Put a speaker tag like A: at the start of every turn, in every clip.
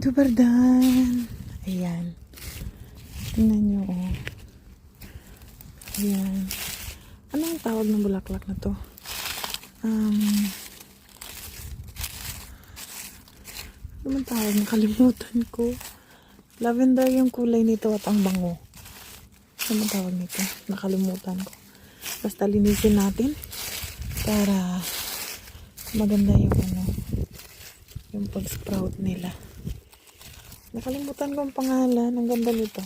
A: Super done. Ayan. Tingnan nyo, oh. Ayan. Ano ang tawag ng bulaklak na to? Ano ang tawag? Nakalimutan ko. Lavender yung kulay nito at ang bango. Ano ang tawag nito? Nakalimutan ko. Basta linisin natin para maganda yung yung pag-sprout nila. Nakalimutan ko ang pangalan. Ang ganda nito.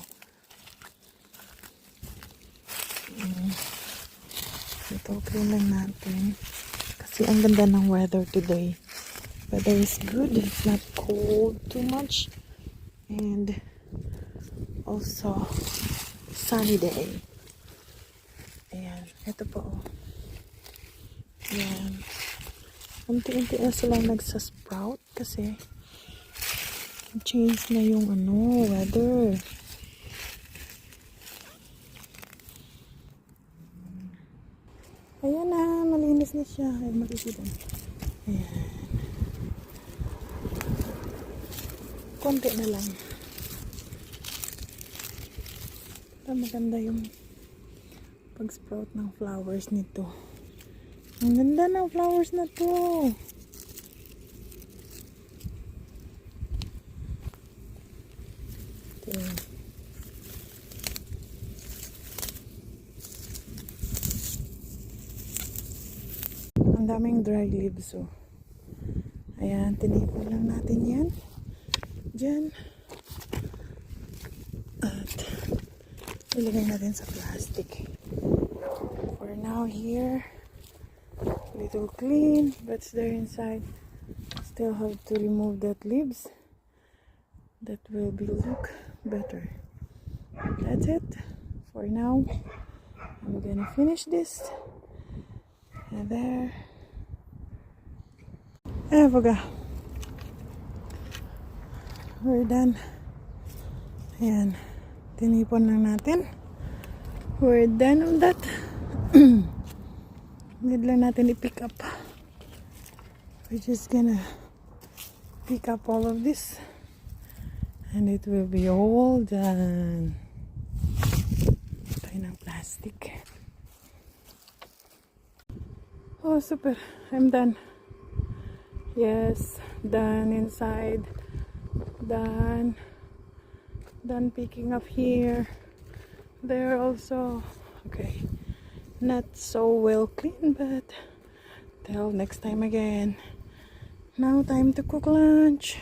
A: Ito, clean lang natin. Kasi ang ganda ng weather today. Weather is good. It's not cold too much. And also sunny day. Ayan. Ito po. Oh. Ayan. Unti-unti na sila nagsasprout kasi change na yung weather. Ayan na, malinis na siya. Ay, makikita. Ayan. Konti na lang. Ito, maganda yung pag-sprout ng flowers nito. Ang ganda ng flowers na to. Ito. Ang daming dry leaves, oh. Ayan, tinipon lang natin yan. Diyan. At ilagay natin sa plastic. For now, here, little clean, but there inside. Still have to remove that leaves. That will be look better. That's it for now. I'm gonna finish this. And there. Baga. We're done. Ayan. Tinipon lang natin. We're done on that. Need lang natin i-pick up. We're just gonna pick up all of this. And it will be all done. Tayo ng plastic. Oh, super. I'm done. Yes, done inside. Done picking up here. There also. Okay. Not so well clean, but till next time again. Now time to cook lunch.